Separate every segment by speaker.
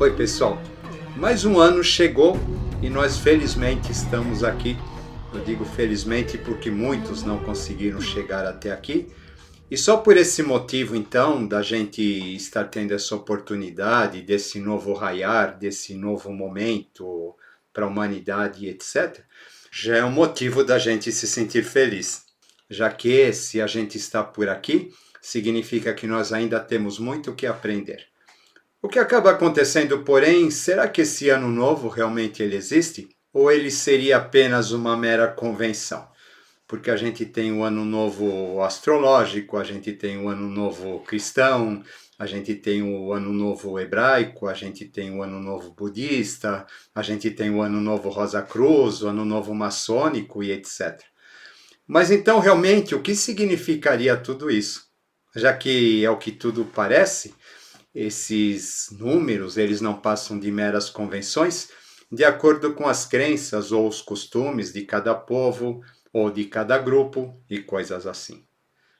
Speaker 1: Oi pessoal, mais um ano chegou e nós felizmente estamos aqui. Eu digo felizmente porque muitos não conseguiram chegar até aqui. E só por esse motivo então da gente estar tendo essa oportunidade, desse novo raiar, desse novo momento para a humanidade, etc., já é um motivo da gente se sentir feliz. Já que se a gente está por aqui, significa que nós ainda temos muito o que aprender. O que acaba acontecendo, porém, será que esse ano novo realmente ele existe? Ou ele seria apenas uma mera convenção? Porque a gente tem o ano novo astrológico, a gente tem o ano novo cristão, a gente tem o ano novo hebraico, a gente tem o ano novo budista, a gente tem o ano novo Rosa Cruz, o ano novo maçônico e etc. Mas então, realmente, o que significaria tudo isso? Já que é o que tudo parece, esses números, eles não passam de meras convenções, de acordo com as crenças ou os costumes de cada povo ou de cada grupo e coisas assim.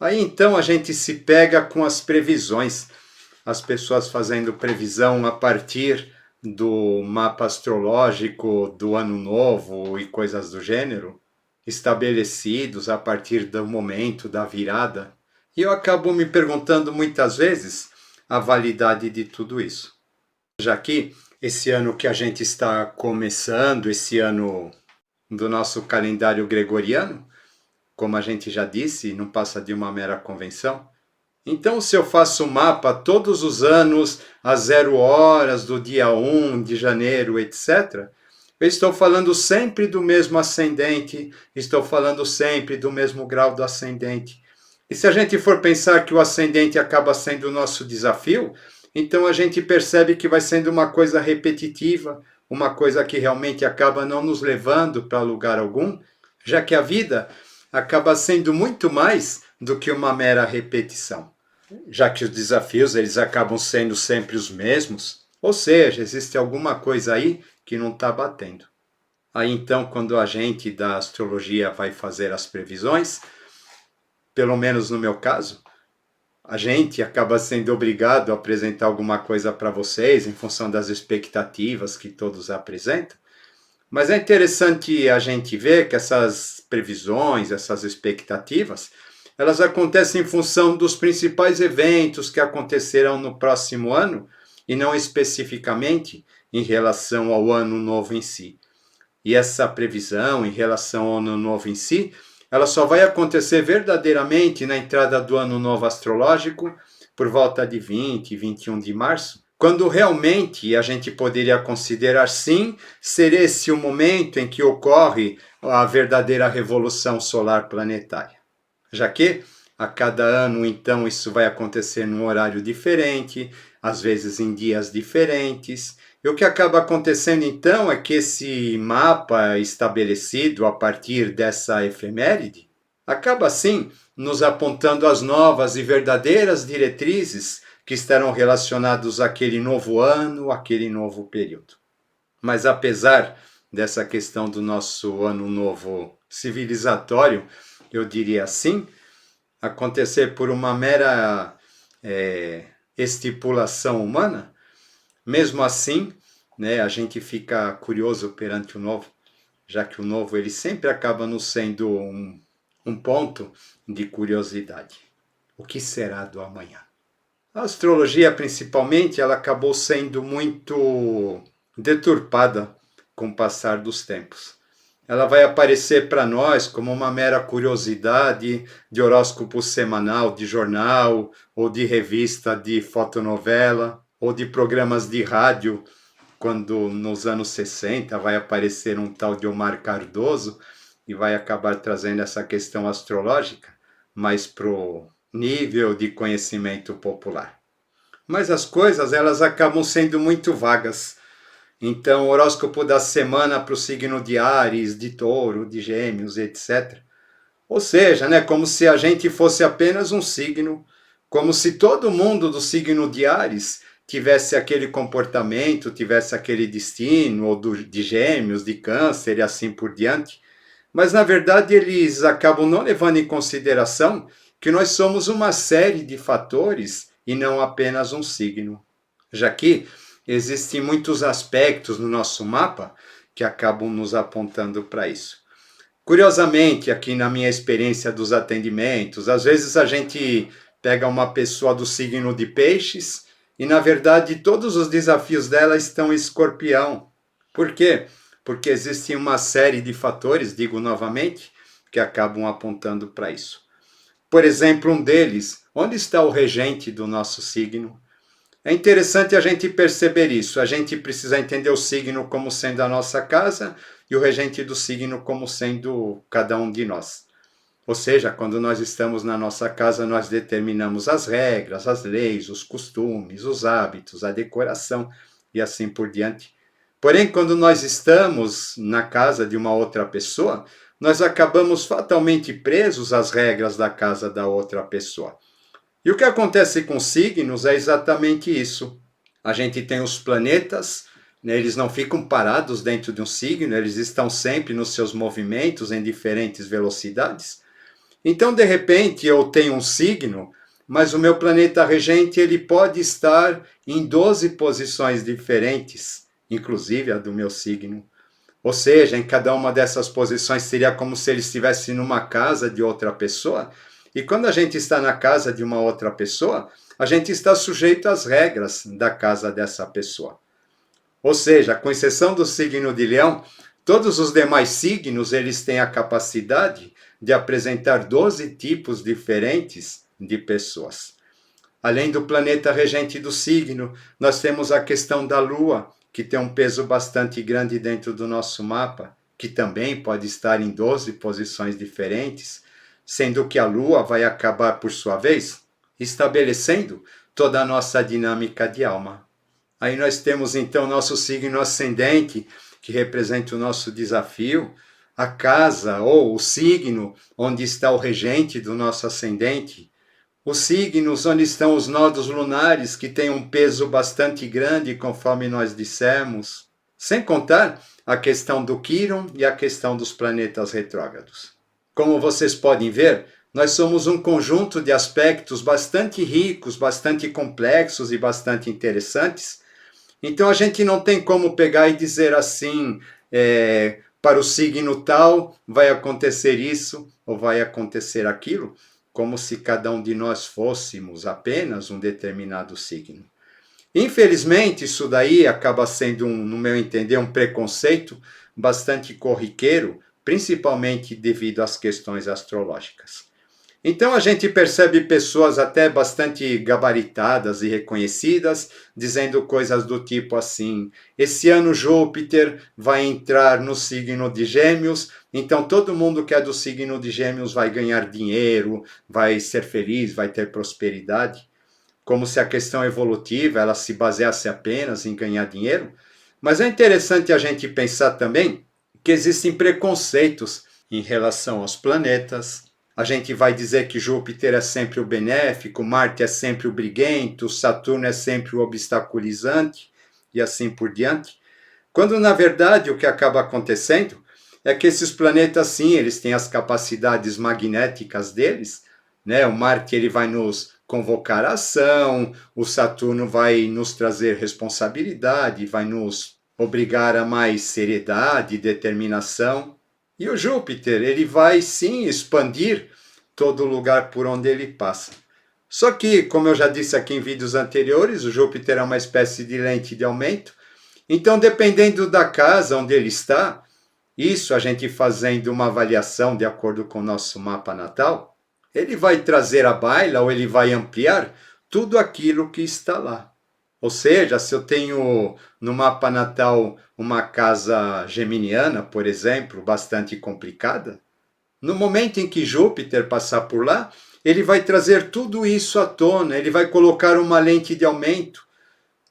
Speaker 1: Aí então a gente se pega com as previsões, as pessoas fazendo previsão a partir do mapa astrológico do ano novo e coisas do gênero, estabelecidos a partir do momento da virada. E eu acabo me perguntando muitas vezes a validade de tudo isso. Já que esse ano que a gente está começando, esse ano do nosso calendário gregoriano, como a gente já disse, não passa de uma mera convenção. Então, se eu faço um mapa todos os anos, às 0 horas do dia 1 de janeiro, etc., eu estou falando sempre do mesmo ascendente, estou falando sempre do mesmo grau do ascendente. E se a gente for pensar que o ascendente acaba sendo o nosso desafio, então a gente percebe que vai sendo uma coisa repetitiva, uma coisa que realmente acaba não nos levando para lugar algum, já que a vida acaba sendo muito mais do que uma mera repetição. Já que os desafios eles acabam sendo sempre os mesmos, ou seja, existe alguma coisa aí que não está batendo. Aí então, quando a gente da astrologia vai fazer as previsões, pelo menos no meu caso, a gente acaba sendo obrigado a apresentar alguma coisa para vocês em função das expectativas que todos apresentam. Mas é interessante a gente ver que essas previsões, essas expectativas, elas acontecem em função dos principais eventos que acontecerão no próximo ano e não especificamente em relação ao ano novo em si. E essa previsão em relação ao ano novo em si, ela só vai acontecer verdadeiramente na entrada do ano novo astrológico, por volta de 20 e 21 de março, quando realmente a gente poderia considerar sim ser esse o momento em que ocorre a verdadeira revolução solar planetária. Já que a cada ano, então, isso vai acontecer num horário diferente, às vezes em dias diferentes. E o que acaba acontecendo, então, é que esse mapa estabelecido a partir dessa efeméride acaba, sim, nos apontando as novas e verdadeiras diretrizes que estarão relacionados àquele novo ano, àquele novo período. Mas apesar dessa questão do nosso ano novo civilizatório, eu diria assim, acontecer por uma mera estipulação humana, mesmo assim, né, a gente fica curioso perante o novo, já que o novo ele sempre acaba nos sendo um ponto de curiosidade. O que será do amanhã? A astrologia, principalmente, ela acabou sendo muito deturpada com o passar dos tempos. Ela vai aparecer para nós como uma mera curiosidade de horóscopo semanal, de jornal, ou de revista de fotonovela, ou de programas de rádio, quando nos anos 60 vai aparecer um tal de Omar Cardoso e vai acabar trazendo essa questão astrológica mais pro nível de conhecimento popular. Mas as coisas elas acabam sendo muito vagas. Então, o horóscopo da semana para o signo de Áries, de Touro, de Gêmeos, etc. Ou seja, né, como se a gente fosse apenas um signo, como se todo mundo do signo de Áries tivesse aquele comportamento, tivesse aquele destino, ou de Gêmeos, de Câncer e assim por diante. Mas, na verdade, eles acabam não levando em consideração que nós somos uma série de fatores e não apenas um signo. Já que existem muitos aspectos no nosso mapa que acabam nos apontando para isso. Curiosamente, aqui na minha experiência dos atendimentos, às vezes a gente pega uma pessoa do signo de Peixes e, na verdade, todos os desafios dela estão em Escorpião. Por quê? Porque existe uma série de fatores, digo novamente, que acabam apontando para isso. Por exemplo, um deles, onde está o regente do nosso signo? É interessante a gente perceber isso. A gente precisa entender o signo como sendo a nossa casa e o regente do signo como sendo cada um de nós. Ou seja, quando nós estamos na nossa casa, nós determinamos as regras, as leis, os costumes, os hábitos, a decoração e assim por diante. Porém, quando nós estamos na casa de uma outra pessoa, nós acabamos fatalmente presos às regras da casa da outra pessoa. E o que acontece com signos é exatamente isso. A gente tem os planetas, né, eles não ficam parados dentro de um signo, eles estão sempre nos seus movimentos em diferentes velocidades. Então, de repente, eu tenho um signo, mas o meu planeta regente ele pode estar em 12 posições diferentes, inclusive a do meu signo. Ou seja, em cada uma dessas posições seria como se ele estivesse numa casa de outra pessoa. E quando a gente está na casa de uma outra pessoa, a gente está sujeito às regras da casa dessa pessoa. Ou seja, com exceção do signo de Leão, todos os demais signos eles têm a capacidade de apresentar 12 tipos diferentes de pessoas. Além do planeta regente do signo, nós temos a questão da Lua, que tem um peso bastante grande dentro do nosso mapa, que também pode estar em 12 posições diferentes, sendo que a Lua vai acabar, por sua vez, estabelecendo toda a nossa dinâmica de alma. Aí nós temos então nosso signo ascendente, que representa o nosso desafio, a casa ou o signo onde está o regente do nosso ascendente, os signos onde estão os nodos lunares, que têm um peso bastante grande, conforme nós dissemos, sem contar a questão do Quirón e a questão dos planetas retrógrados. Como vocês podem ver, nós somos um conjunto de aspectos bastante ricos, bastante complexos e bastante interessantes. Então a gente não tem como pegar e dizer assim, para o signo tal vai acontecer isso ou vai acontecer aquilo, como se cada um de nós fôssemos apenas um determinado signo. Infelizmente, isso daí acaba sendo, no meu entender, um preconceito bastante corriqueiro, principalmente devido às questões astrológicas. Então a gente percebe pessoas até bastante gabaritadas e reconhecidas, dizendo coisas do tipo assim, esse ano Júpiter vai entrar no signo de Gêmeos, então todo mundo que é do signo de Gêmeos vai ganhar dinheiro, vai ser feliz, vai ter prosperidade, como se a questão evolutiva ela se baseasse apenas em ganhar dinheiro. Mas é interessante a gente pensar também que existem preconceitos em relação aos planetas. A gente vai dizer que Júpiter é sempre o benéfico, Marte é sempre o briguento, Saturno é sempre o obstaculizante e assim por diante. Quando, na verdade, o que acaba acontecendo é que esses planetas, sim, eles têm as capacidades magnéticas deles, né? O Marte ele vai nos convocar a ação, o Saturno vai nos trazer responsabilidade, vai nos obrigar a mais seriedade e determinação. E o Júpiter, ele vai sim expandir todo lugar por onde ele passa. Só que, como eu já disse aqui em vídeos anteriores, o Júpiter é uma espécie de lente de aumento. Então, dependendo da casa onde ele está, isso a gente fazendo uma avaliação de acordo com o nosso mapa natal, ele vai trazer à baila ou ele vai ampliar tudo aquilo que está lá. Ou seja, se eu tenho no mapa natal uma casa geminiana, por exemplo, bastante complicada, no momento em que Júpiter passar por lá, ele vai trazer tudo isso à tona, ele vai colocar uma lente de aumento.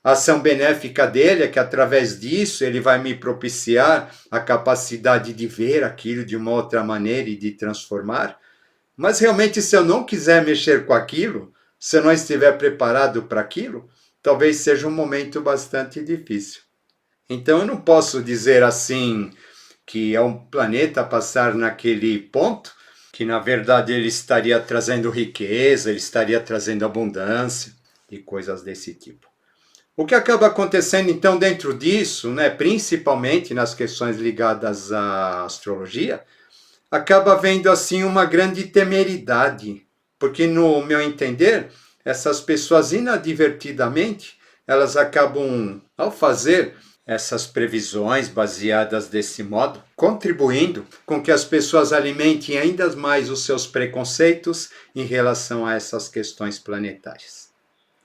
Speaker 1: A ação benéfica dele é que através disso ele vai me propiciar a capacidade de ver aquilo de uma outra maneira e de transformar. Mas realmente, se eu não quiser mexer com aquilo, se eu não estiver preparado para aquilo, talvez seja um momento bastante difícil. Então eu não posso dizer assim que é um planeta passar naquele ponto, que na verdade ele estaria trazendo riqueza, ele estaria trazendo abundância e coisas desse tipo. O que acaba acontecendo então dentro disso, né, principalmente nas questões ligadas à astrologia, acaba havendo assim uma grande temeridade, porque no meu entender, essas pessoas inadvertidamente, elas acabam, ao fazer essas previsões baseadas desse modo, contribuindo com que as pessoas alimentem ainda mais os seus preconceitos em relação a essas questões planetárias.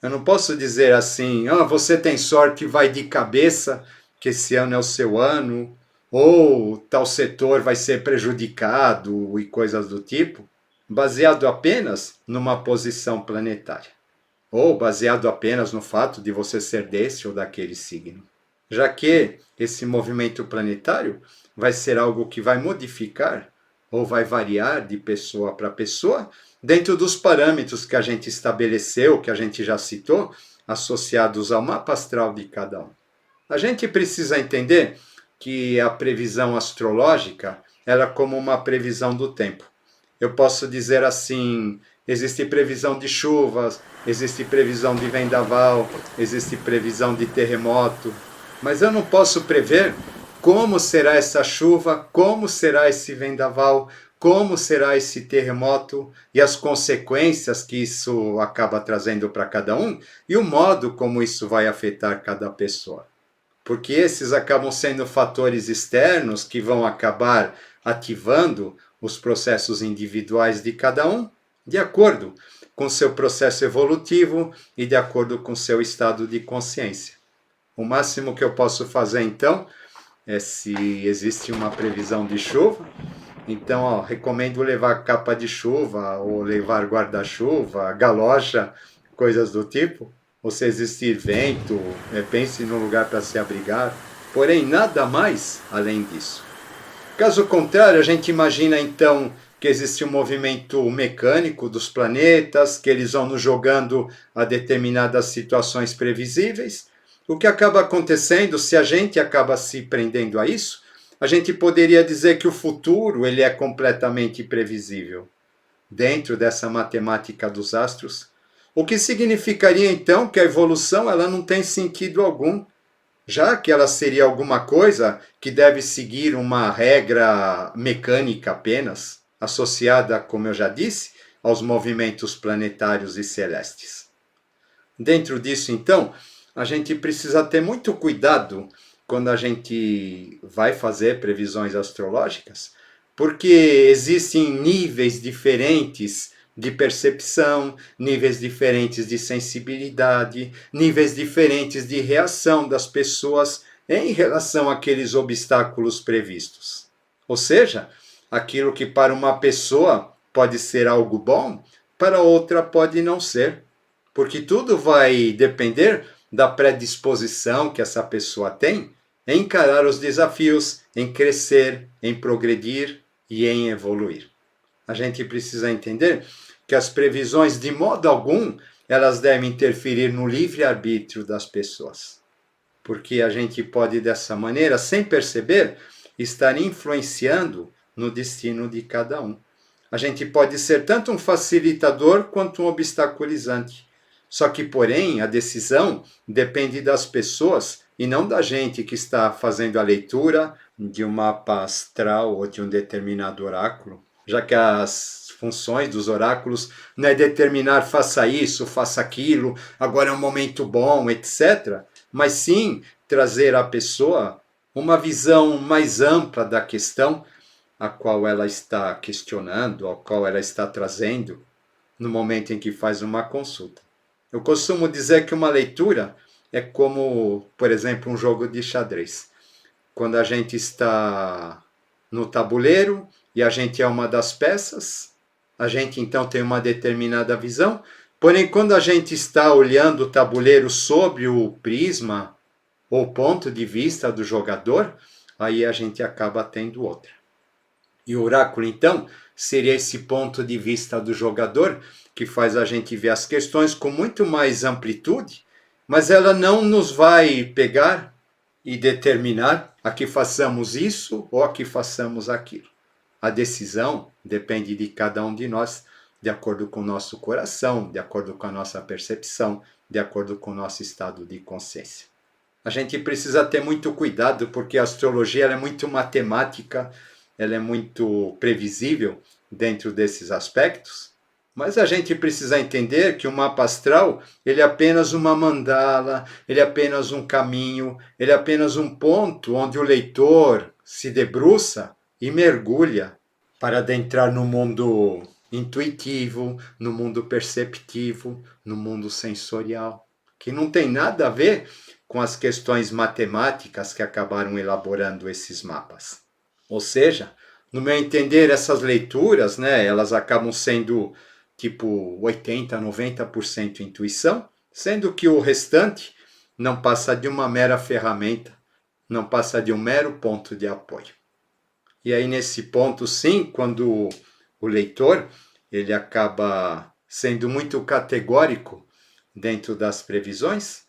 Speaker 1: Eu não posso dizer assim, você tem sorte, vai de cabeça, que esse ano é o seu ano, ou tal setor vai ser prejudicado e coisas do tipo, baseado apenas numa posição planetária, ou baseado apenas no fato de você ser desse ou daquele signo. Já que esse movimento planetário vai ser algo que vai modificar ou vai variar de pessoa para pessoa, dentro dos parâmetros que a gente estabeleceu, que a gente já citou, associados ao mapa astral de cada um. A gente precisa entender que a previsão astrológica ela é como uma previsão do tempo. Eu posso dizer assim, existe previsão de chuvas, existe previsão de vendaval, existe previsão de terremoto, mas eu não posso prever como será essa chuva, como será esse vendaval, como será esse terremoto e as consequências que isso acaba trazendo para cada um e o modo como isso vai afetar cada pessoa. Porque esses acabam sendo fatores externos que vão acabar ativando os processos individuais de cada um, de acordo com seu processo evolutivo e de acordo com seu estado de consciência. O máximo que eu posso fazer então é se existe uma previsão de chuva, então recomendo levar capa de chuva ou levar guarda-chuva, galocha, coisas do tipo. Ou se existir vento, pense no lugar para se abrigar, porém nada mais além disso. Caso contrário, a gente imagina então que existe um movimento mecânico dos planetas, que eles vão nos jogando a determinadas situações previsíveis. O que acaba acontecendo, se a gente acaba se prendendo a isso, a gente poderia dizer que o futuro ele é completamente previsível dentro dessa matemática dos astros, o que significaria então que a evolução ela não tem sentido algum, já que ela seria alguma coisa que deve seguir uma regra mecânica apenas, associada, como eu já disse, aos movimentos planetários e celestes. Dentro disso, então, a gente precisa ter muito cuidado quando a gente vai fazer previsões astrológicas, porque existem níveis diferentes de percepção, níveis diferentes de sensibilidade, níveis diferentes de reação das pessoas em relação àqueles obstáculos previstos. Ou seja, aquilo que para uma pessoa pode ser algo bom, para outra pode não ser, porque tudo vai depender da predisposição que essa pessoa tem em encarar os desafios, em crescer, em progredir e em evoluir. A gente precisa entender que as previsões, de modo algum, elas devem interferir no livre-arbítrio das pessoas. Porque a gente pode, dessa maneira, sem perceber, estar influenciando no destino de cada um. A gente pode ser tanto um facilitador quanto um obstaculizante. Só que, porém, a decisão depende das pessoas e não da gente que está fazendo a leitura de um mapa astral ou de um determinado oráculo, já que as funções dos oráculos não é determinar faça isso, faça aquilo, agora é um momento bom, etc., mas sim trazer à pessoa uma visão mais ampla da questão a qual ela está questionando, a qual ela está trazendo no momento em que faz uma consulta. Eu costumo dizer que uma leitura é como, por exemplo, um jogo de xadrez. Quando a gente está no tabuleiro e a gente é uma das peças, a gente então tem uma determinada visão, porém quando a gente está olhando o tabuleiro sobre o prisma ou ponto de vista do jogador, aí a gente acaba tendo outra. E o oráculo, então, seria esse ponto de vista do jogador que faz a gente ver as questões com muito mais amplitude, mas ela não nos vai pegar e determinar a que façamos isso ou a que façamos aquilo. A decisão depende de cada um de nós, de acordo com o nosso coração, de acordo com a nossa percepção, de acordo com o nosso estado de consciência. A gente precisa ter muito cuidado, porque a astrologia ela é muito matemática, ela é muito previsível dentro desses aspectos, mas a gente precisa entender que o mapa astral ele é apenas uma mandala, ele é apenas um caminho, ele é apenas um ponto onde o leitor se debruça e mergulha para adentrar no mundo intuitivo, no mundo perceptivo, no mundo sensorial, que não tem nada a ver com as questões matemáticas que acabaram elaborando esses mapas. Ou seja, no meu entender, essas leituras, elas acabam sendo tipo 80, 90% intuição, sendo que o restante não passa de uma mera ferramenta, não passa de um mero ponto de apoio. E aí nesse ponto, sim, quando o leitor ele acaba sendo muito categórico dentro das previsões,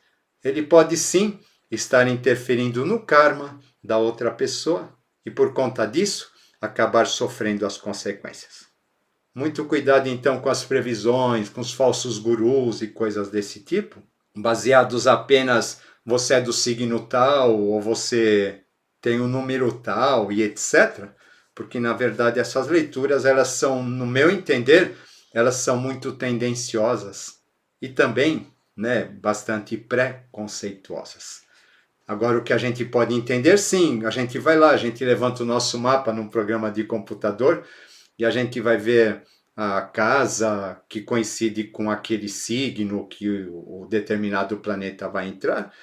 Speaker 1: ele pode sim estar interferindo no karma da outra pessoa e por conta disso acabar sofrendo as consequências. Muito cuidado então com as previsões, com os falsos gurus e coisas desse tipo, baseados apenas você é do signo tal ou você tem um número tal e etc. Porque na verdade essas leituras elas são, no meu entender, elas são muito tendenciosas e também bastante preconceituosas. Agora, o que a gente pode entender, sim, a gente vai lá, a gente levanta o nosso mapa num programa de computador e a gente vai ver a casa que coincide com aquele signo que o determinado planeta vai entrar.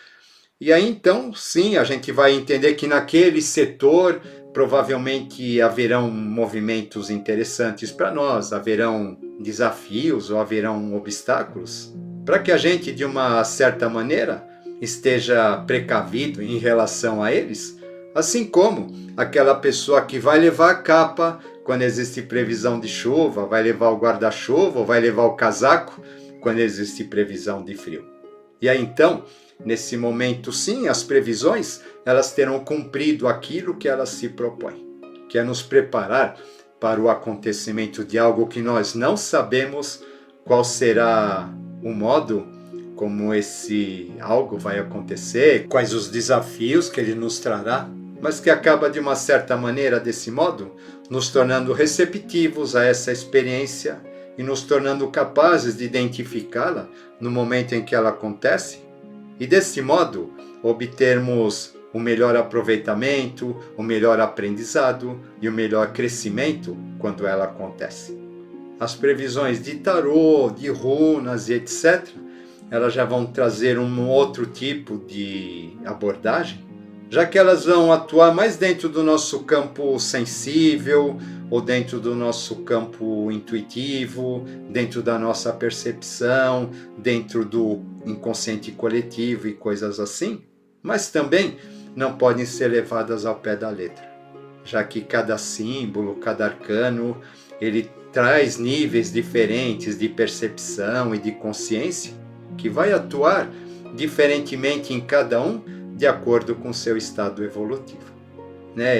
Speaker 1: E aí, então, sim, a gente vai entender que naquele setor provavelmente haverão movimentos interessantes para nós, haverão desafios ou haverão obstáculos, para que a gente, de uma certa maneira, esteja precavido em relação a eles, assim como aquela pessoa que vai levar a capa quando existe previsão de chuva, vai levar o guarda-chuva ou vai levar o casaco quando existe previsão de frio. E aí então, nesse momento sim, as previsões elas terão cumprido aquilo que elas se propõem, que é nos preparar para o acontecimento de algo que nós não sabemos qual será o modo como esse algo vai acontecer, quais os desafios que ele nos trará, mas que acaba de uma certa maneira, desse modo, nos tornando receptivos a essa experiência e nos tornando capazes de identificá-la no momento em que ela acontece e desse modo obtermos o melhor aproveitamento, o melhor aprendizado e o melhor crescimento quando ela acontece. As previsões de tarô, de runas e etc., elas já vão trazer um outro tipo de abordagem, já que elas vão atuar mais dentro do nosso campo sensível, ou dentro do nosso campo intuitivo, dentro da nossa percepção, dentro do inconsciente coletivo e coisas assim, mas também não podem ser levadas ao pé da letra, já que cada símbolo, cada arcano, ele traz níveis diferentes de percepção e de consciência, que vai atuar diferentemente em cada um de acordo com seu estado evolutivo.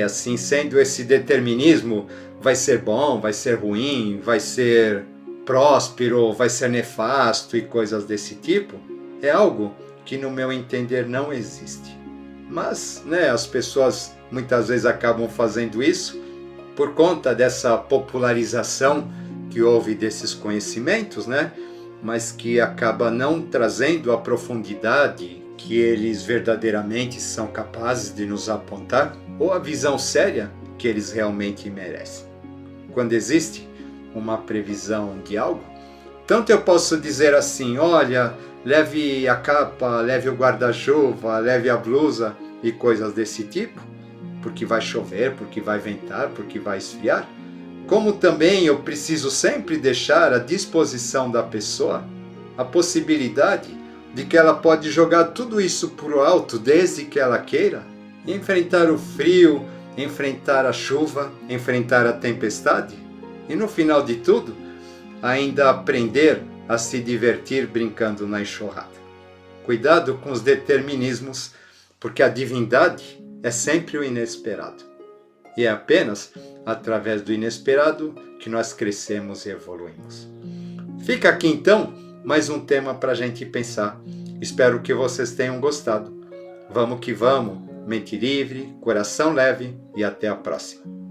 Speaker 1: Assim sendo, esse determinismo vai ser bom, vai ser ruim, vai ser próspero, vai ser nefasto e coisas desse tipo, é algo que no meu entender não existe. Mas as pessoas muitas vezes acabam fazendo isso por conta dessa popularização que houve desses conhecimentos, mas que acaba não trazendo a profundidade que eles verdadeiramente são capazes de nos apontar, ou a visão séria que eles realmente merecem. Quando existe uma previsão de algo, tanto eu posso dizer assim, olha, leve a capa, leve o guarda-chuva, leve a blusa e coisas desse tipo, porque vai chover, porque vai ventar, porque vai esfriar, como também eu preciso sempre deixar à disposição da pessoa a possibilidade de que ela pode jogar tudo isso por alto desde que ela queira, enfrentar o frio, enfrentar a chuva, enfrentar a tempestade e no final de tudo ainda aprender a se divertir brincando na enxurrada. Cuidado com os determinismos, porque a divindade é sempre o inesperado. E é apenas através do inesperado que nós crescemos e evoluímos. Fica aqui então mais um tema para a gente pensar. Espero que vocês tenham gostado. Vamos que vamos, mente livre, coração leve e até a próxima.